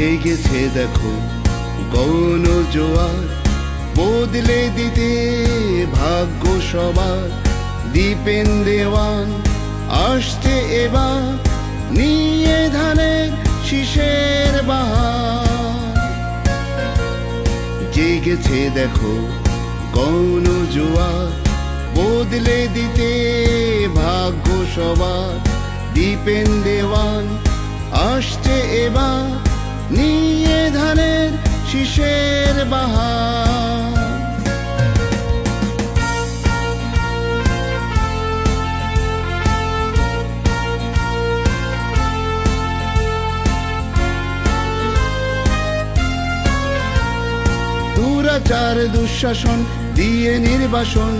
জেগেছে দেখো গৌণ জোয়ার, বদলে দিতে ভাগ্য সবার। দীপেন দেওয়ান আসছে এবার, নিয়ে ধানের শীষের বাহার। জেগেছে দেখো গৌণ জোয়ার, বদলে দিতে ভাগ্য সবার। দীপেন দেওয়ান আসছে এবার, নিয়ে ধানের শীষের বাহার। দুরাচার দুঃশাসন দিয়ে নির্বাসন,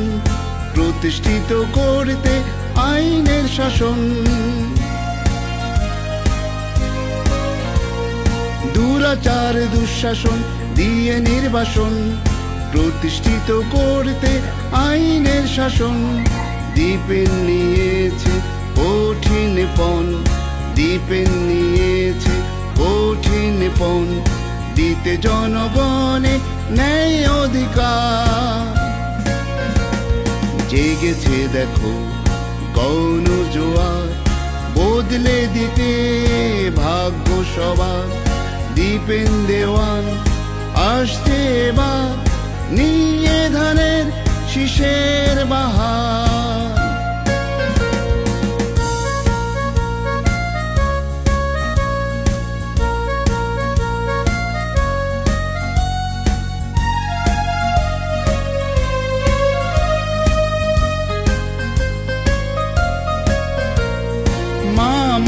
প্রতিষ্ঠিত করতে আইনের শাসন। দুরাচার দুঃশাসন দিয়ে নির্বাসন, প্রতিষ্ঠিত করতে আইনের শাসন। দীপেন নিয়েছে কঠিন পণ, দীপেন নিয়েছে কঠিন পণ। দিতে জনগণে ন্যায় অধিকার। জেগেছে দেখো গৌণ জোয়ার, বদলে দিতে ভাগ্য সবার। দীপেন দেওয়ান আসছে এবার, নিয়ে ধানের শীষের বাহার।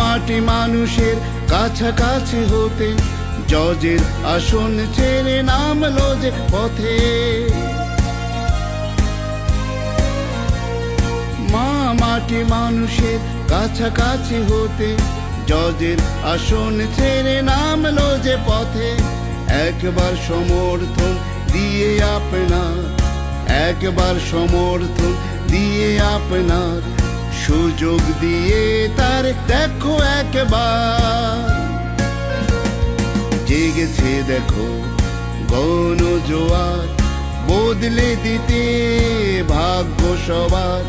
মাটি মানুষের কাছাকাছি হতে, জজের আসন ছেড়ে নামলো যে পথে। মাটি মানুষের কাছাকাছি হতে, জজের আসন ছেড়ে নামলো যে পথে। একবার সমর্থন দিয়ে আপনার, একবার সমর্থন দিয়ে আপনার, সুযোগ দিয়ে তার দেখো একবার। জেগেছে দেখো গৌণ জোয়ার, বদলে দিতে ভাগ্য সবার।